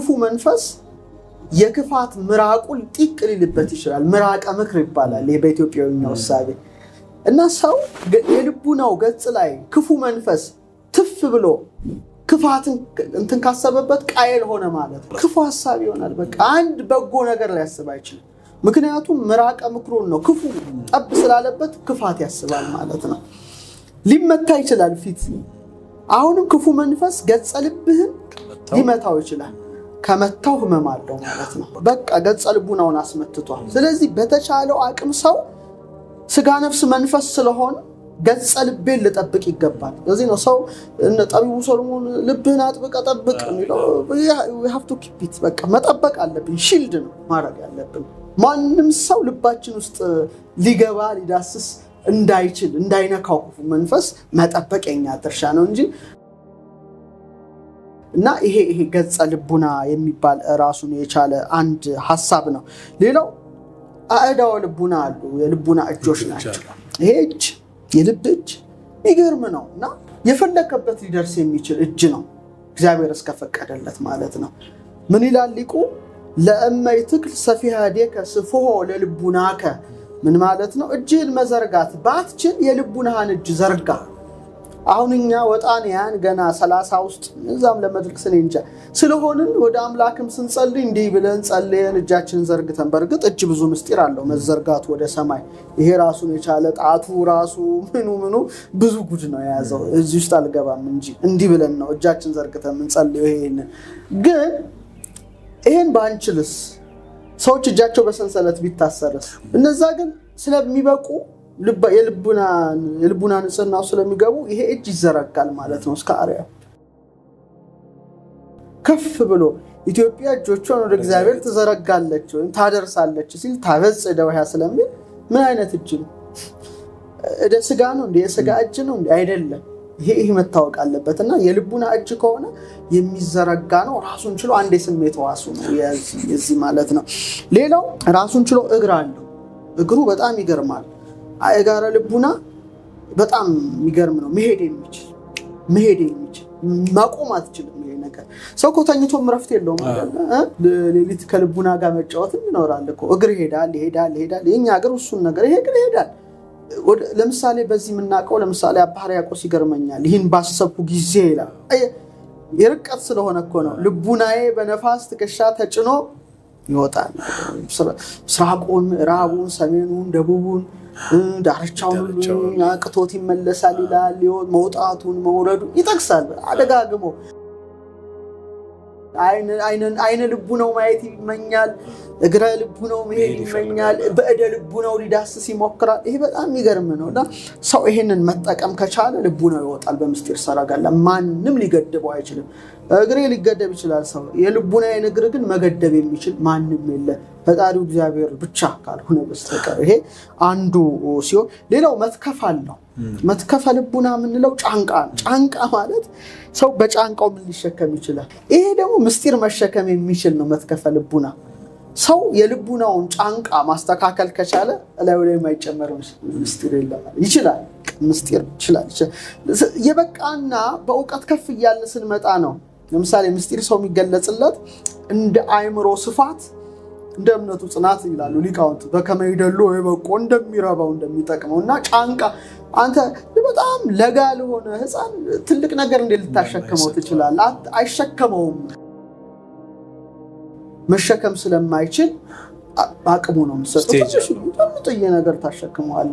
ክፉ መንፈስ የክፋት ምራቁን ጢቅ ሊልበት ይችላል ምራቀ ምክር ይባላል በኢትዮጵያዊኛው ሐሳብ እና ሰው የልቡናው ገጽ ላይ ክፉ መንፈስ ትፍ ብሎ ክፋትን እንትን ካሰበበት ቃየል ሆነ ማለት ነው ክፉ ሐሳብ ይሆናል በቃ አንድ በጎ ነገር ላይ ያስብ አይችልም ምክንያቱም ምራቀ ምክሩን ነው ክፉ ጠብ ስላለበት ክፋት ያስባል ማለት ነው ሊመታ ይችላል ፊት አሁንም ክፉ መንፈስ ገጽ ልብህን ሊመታው ይችላል ከመታው ህመም አለው ማለት ነው በቃ ገጽ ልቡናውን አስመትቷል ስለዚህ በተቻለው አቅም ሰው ስጋ ነፍስ መንፈስ ስለሆነ ገጽ ልብን ልጠብቅ ይገባል ስለዚህ ነው ሰው ጠቢቡ ሰሎሞን ልብህን አጥብቀ ጠብቅ ነው we have to keep it በቃ መጠበቅ አለብን ሺልድ ነው ማድረግ ያለብን ማንንም ሰው ልባችን ውስጥ ሊገባ ሊዳስስ እንዳይችል እንዳይነካው ክፉ መንፈስ መጠበቅ የኛ ድርሻ ነው እንጂ እና ይሄ ገጽ ልቡና የሚባል ራሱን የቻለ አንድ ሐሳብ ነው ሌላው አእዳው ልቡና አሉ የልቡና እጆች ናቸው ይሄ እጅ የልብ እጅ ይገርም ነውና የፈለከበት ሊደርስ የሚችል እጅ ነው እግዚአብሔር እስከፈቀደለት ማለት ነው ምን ይላል ሊቁ ለእመይ ትክል ሰፊሃዴከ ስፎ ለልቡናከ ምን ማለት ነው እጅን መዘርጋት ባትችል የልቡናህን እጅ ዘርጋ አሁንኛ ወጣን ያን ገና 30 ውስጥ እዛም ለመድረክ ስለንጃ ስለሆነን ወደ አምላክም ስንጸልይ እንዲህ ብለን ጸልየን እጃችንን ዘርግተን በርግጥ እጅ ብዙ ምስጢር አለው መዘርጋት ወደ ሰማይ ይሄ ራሱን የቻለ ጣቱ ራሱ ምኑ ብዙ ጉድ ነው ያዘው እዚህ ውስጥ አልገባም እንጂ እንዲህ ብለን ነው እጃችንን ዘርግተን እንጸልየው ግን ይሄን ባንችልስ ሰዎች እጃቸው በሰንሰለት ቢታሰርስ እነዛ ግን ስለሚበቁ የልቡና ንጽህናው ስለሚገቡ ይሄ እጅ ይዘረጋል ማለት ነው እስከ አርያ ከፍ ብሎ ኢትዮጵያ እጆቿን ወደ እግዚአብሔር ተዘረጋለች ወይ ታደርሳለች ሲል ታበጽደው ያ ስለሚል ምን አይነት እጅ ነው እደ ስጋ ነው እንደ የስጋ እጅ ነው እንደ አይደለም ይሄ መታወቅ አለበትና የልቡና እጅ ከሆነ የሚዘረጋ ነው ራሱን ችሎ አንዴ ስሜት ዋሱ ነው የዚህ ማለት ነው ሌላው ራሱን ችሎ እግር አለው እግሩ በጣም ይገርማል አይጋራ ልቡና በጣም ይገርም ነው መሄድ የሚችል ማቆም አትችልም ይሄ ነገር ሰው ኮተኝቶ ምረፍት የለውም አይደል ሌሊት ከልቡና ጋር መጫወት ይኖራል እኮ እግር ይሄዳል የኛ እግር እሱን ነገር ይሄ እግር ይሄዳል ለምሳሌ በዚህ ምናቀው ለምሳሌ አባ ሕርያቆስ ይገርመኛል ይሄን ባሰብኩ ጊዜ ይላል የርቀት ስለሆነ እኮ ነው ልቡናዬ በነፋስ ትከሻ ተጭኖ ይወጣል ምስራቁን ምዕራቡን ሰሜኑን ደቡቡን ዳርቻውን አቅቶት ይመለሳል ይላል መውጣቱን መውረዱ ይጠቅሳል አደጋግሞ አይነ ልቡ ነው ማየት ይመኛል እግረ ልቡ ነው መሄድ ይመኛል በእደ ልቡ ነው ሊዳስስ ይሞክራል ይሄ በጣም ይገርም ነውና ሰው ይሄንን መጠቀም ከቻለ ልቡ ነው ይወጣል በምስጢር ሰራጋላ ማንንም ሊገድበው አይችልም እግሬ ሊገደብ ይችላል ሰው የልቡና የነግር ግን መገደብ የሚችል ማንንም የለ ፈጣሪው እግዚአብሔር ብቻ ካልሆነ በስተቀር ይሄ አንዱ ሲሆን ሌላው መትከፍ አለው መትከፍ ልቡና ምንለው ጫንቃ ማለት ሰው በጫንቃው ምን ሊሸከም ይችላል ይሄ ደግሞ ምስጢር መሸከም የሚችል ነው መትከፍ ልቡና ሰው የልቡናውን ጫንቃ ማስተካከል ከቻለ ላይ የማይጨመር ምስጢር የለም ይችላል ምስጢር ይችላል የበቃና በእውቀት ከፍ ይያል ስንመጣ ነው ለምሳሌ ምስጢር ሰው የሚገለጽለት እንደ አይምሮ ስፋት እንደ እምነቱ ጽናት ይላሉ ሊቃውንት በከመይደሉ የበቆ እንደሚራባው እንደሚጠቅመውና ጫንቃ አንተ በጣም ለጋል ሆነ ህፃን ትልቅ ነገር እንደ ልታሸከመው ትችላለህ አይሸከመውም መሸከም ስለማይችል አቅሙ ነው መስጠት ጥዬ ነገር ታሸክመዋለ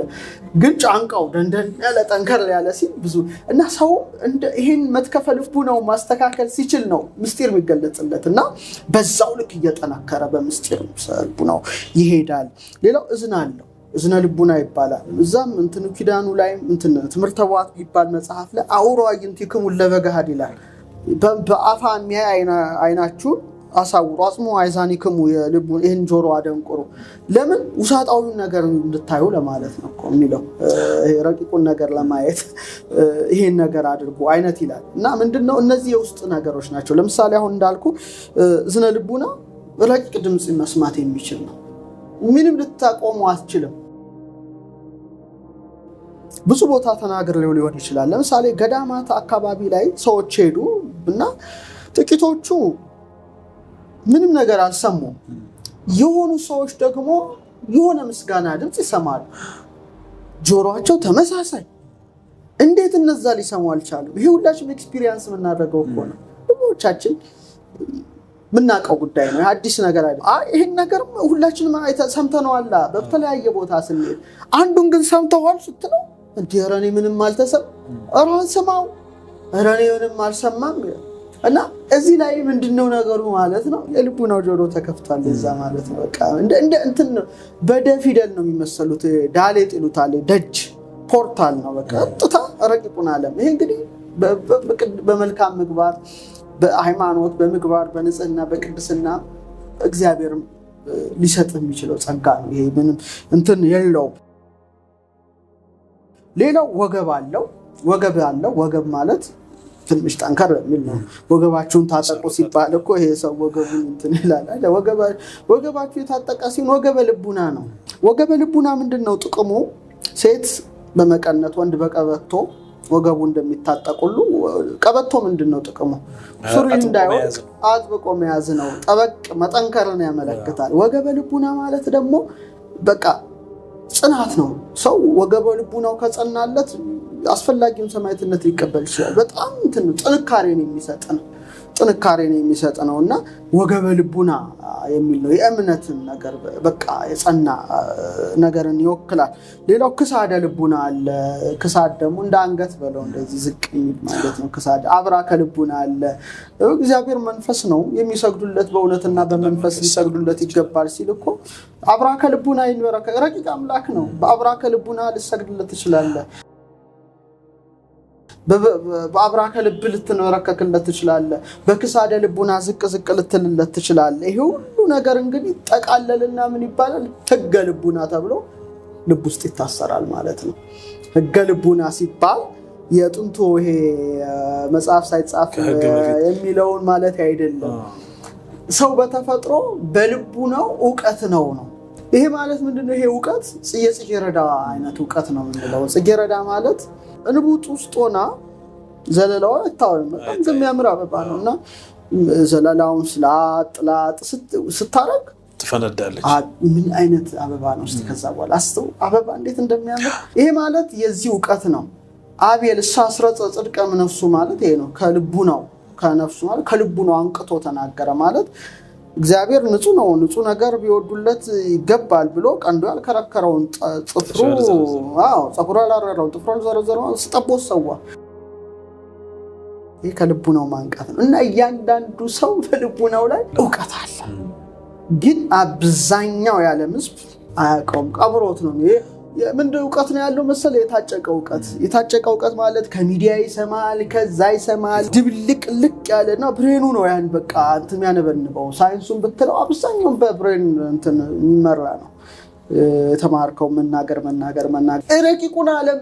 ግን ጫንቃው ደንደን ያለ ጠንከር ያለ ሲል ብዙ እና ሰው እንደ ይሄን መትከፈ ልቡ ነው ማስተካከል ሲችል ነው ምስጢር የሚገለጽለትና በዛው ልክ እየተናከረ በምስጢር ልቡ ነው ይሄዳል ሌላው እዝነ ልቡና ይባላል እዛም እንትኑ ኪዳኑ ላይ እንትን ትምህርተ ዋት ይባል መጽሐፍ ላይ አውራይንቲክሙ ለበጋድ ይላል በአፋን የሚያይ አይናችሁ አሳውሩ አጽሙ አይዛኒክሙ የልቡ ይሄን ጆሮ አደንቁሩ ለምን ውሳጣው ነገር እንድታዩ ለማለት ነው የሚለው ይሄ ረቂቁን ነገር ለማየት ይሄን ነገር አድርጉ አይነት ይላል እና ምንድነው እነዚህ የውስጥ ነገሮች ናቸው ለምሳሌ አሁን እንዳልኩ እዝነ ልቡና ረቂቅ ድምጽ መስማት የሚችል ነው ምንም ልታቆሙ አትችልም ብዙ ቦታ ተናገር ሊሆን ይችላል ለምሳሌ ገዳማት አካባቢ ላይ ሰዎች ሄዱ እና ጥቂቶቹ ምንም ነገር አልሰሙም የሆኑ ሰዎች ደግሞ የሆነ ምስጋና ድምጽ ይሰማሉ ጆሮአቸው ተመሳሳይ እንዴት እነዛ ሊሰሙ አልቻሉ ይሄ ሁላችንም ኤክስፒሪየንስ ምናደርገው እኮ ነው ብዙዎቻችን ምናቀው ጉዳይ ነው አዲስ ነገር አይደለም ይሄን ነገር ሁላችንም ሰምተነዋል በተለያየ ቦታ ስንል አንዱን ግን ሰምተዋል ስትለው እንዲረኔ ምንም አልተሰማ አራን ሰማው አራኔ ምንም አልሰማም እና እዚህ ላይ ምንድነው ነገሩ ማለት ነው የልቡናው ጆሮ ተከፍቷል እዛ ማለት ነው በቃ እንትን በደፊደል ነው የሚመስሉት ዳሌጥ ይሉታል ደጅ ፖርታል ነው በቃ ጥታ ረቂቁን ዓለም ይሄ እንግዲህ በመልካም ምግባር በሃይማኖት በምግባር በንጽህና በቅድስና እግዚአብሔር ሊሰጥ የሚችለው ጸጋ ነው ይሄ ምንም እንትን የለው ሌላው ወገብ አለው ወገብ ማለት ትንሽ ጠንከር የሚል ነው ወገባችሁን ታጠቁ ሲባል እኮ ይሄ ሰው ወገቡን እንትን ይላል አይደል ወገባችሁ የታጠቀ ሲሆን ወገበ ልቡና ነው ወገበ ልቡና ምንድነው ጥቅሙ ሴት በመቀነት ወንድ በቀበቶ ወገቡ እንደሚታጠቁሉ ቀበቶ ምንድነው ጥቅሙ ሱሪ እንዳይወጥ አጥብቆ መያዝ ነው ጠበቅ መጠንከርን ያመለክታል ወገበ ልቡና ማለት ደግሞ በቃ ጽናት ነው ሰው ወገበ ልቡናው ከጸናለት አስፈላጊውን ሰማዕትነት ሊቀበል ይችላል በጣም ጥንካሬን የሚሰጥ ነውና ወገበ ልቡና የሚል ነው የእምነትን ነገር በቃ የጸና ነገርን ይወክላል ሌላው ክሳደ ልቡና አለ ክሳድ ደግሞ እንደ አንገት በለው እንደዚህ ዝቅ የሚል ማለት ነው ክሳድ አብራከ ልቡና አለ እግዚአብሔር መንፈስ ነው የሚሰግዱለት በእውነትና በመንፈስ ሊሰግዱለት ይገባል ሲል እኮ አብራከ ልቡና ይንበረከ ረቂቅ አምላክ ነው በአብራከ ልቡና ሊሰግዱለት ይችላል በአብራከ ልብ ልትንበረከክለት ትችላል በክሳደ ልቡና ዝቅ ልትልለት ትችላል ይሄ ሁሉ ነገር እንግዲህ ጠቃለልና ምን ይባላል ህገ ልቡና ተብሎ ልብ ውስጥ ይታሰራል ማለት ነው ህገ ልቡና ሲባል የጥንቱ ይሄ መጽሐፍ ሳይጻፍ የሚለውን ማለት አይደለም ሰው በተፈጥሮ በልቡ ነው ዕውቀት ነው ይሄ ማለት ምንድነው ይሄ ዕውቀት ጽጌረዳ አይነት ዕውቀት ነው ምንለው ጽጌረዳ ማለት እንቡጥ ውስጥ ሆና ዘለላው አታውም በጣም የሚያምር አበባ ነውና ዘለላውን ስላጥላጥ ስታረግ ትፈነዳለች ምን አይነት አበባ ነው እስቲ ከዛ በኋላ አስተው አበባ እንዴት እንደሚያምር ይሄ ማለት የዚህ ዕውቀት ነው አቤል ሳስረጸ ጽድቀ ነፍሱ ማለት ይሄ ነው ከልቡ ነው ከነፍሱ ማለት ከልቡ ነው አንቅቶ ተናገረ ማለት እግዚአብሔር ንጹህ ነገር ቢወዱለት ይገባል ብሎ ቀንዶ ያልከረከረውን ጽፍሩ ጽፍሩ ያላረረው ጥፍሩን ዘረዘረው ስጠቦት ሰዋ ይሄ ከልቡ ነው ማንቃት ነው እና እያንዳንዱ ሰው በልቡ ነው ላይ ዕውቀት አለ ግን አብዛኛው ያለም ህዝብ አያውቀውም ቀብሮት ነው ይሄ ምንድነው ዕውቀት ነው ያለው መሰለ የታጨቀ ዕውቀት ማለት ከሚዲያ ይሰማል ከዛ ይሰማል ድብልቅ ያለና ብሬኑ ነው ያን በቃ እንትን ያነበንበው ሳይንሱን ብትለው አብዛኛው በብሬን እንትን የሚመራ ነው ተማርከው መናገር ረቂቁን ዓለም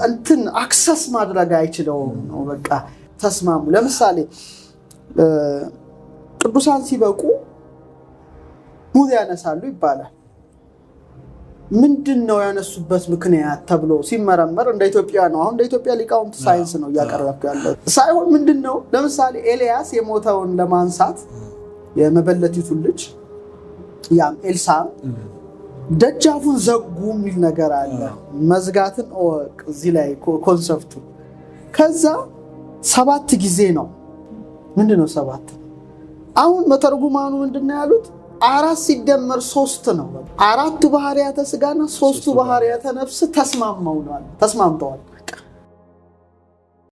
እንትን አክሰስ ማድረግ አይችለው ነው በቃ ተስማሙ ለምሳሌ ቅዱሳን ሲበቁ ሙዝ ያነሳሉ ይባላል ምንድነው ያነሱበት ምክንያት ተብሎ ሲመረመር እንደ ኢትዮጵያ ነው አሁን እንደ ኢትዮጵያ ሊቃውንት ሳይንስ ነው ያቀርባሉ ያለው ሳይሆን ምንድነው ለምሳሌ ኤልያስ የሞተውን ለማንሳት የመበለቲቱ ልጅ ያም ኤልሳ ደጃፉን ዘጉ የሚል ነገር አለ መዝጋትን ወቅ እዚህ ላይ ኮንሰፕቱ ከዛ 7 ጊዜ ነው ምንድነው 7 አሁን መተርጉማኑ ምንድነው ያሉት 4 ሲደመር 3 ነው 4 ባህሪያተ ስጋና 3 ባህሪያተ ነፍስ ተስማምተዋል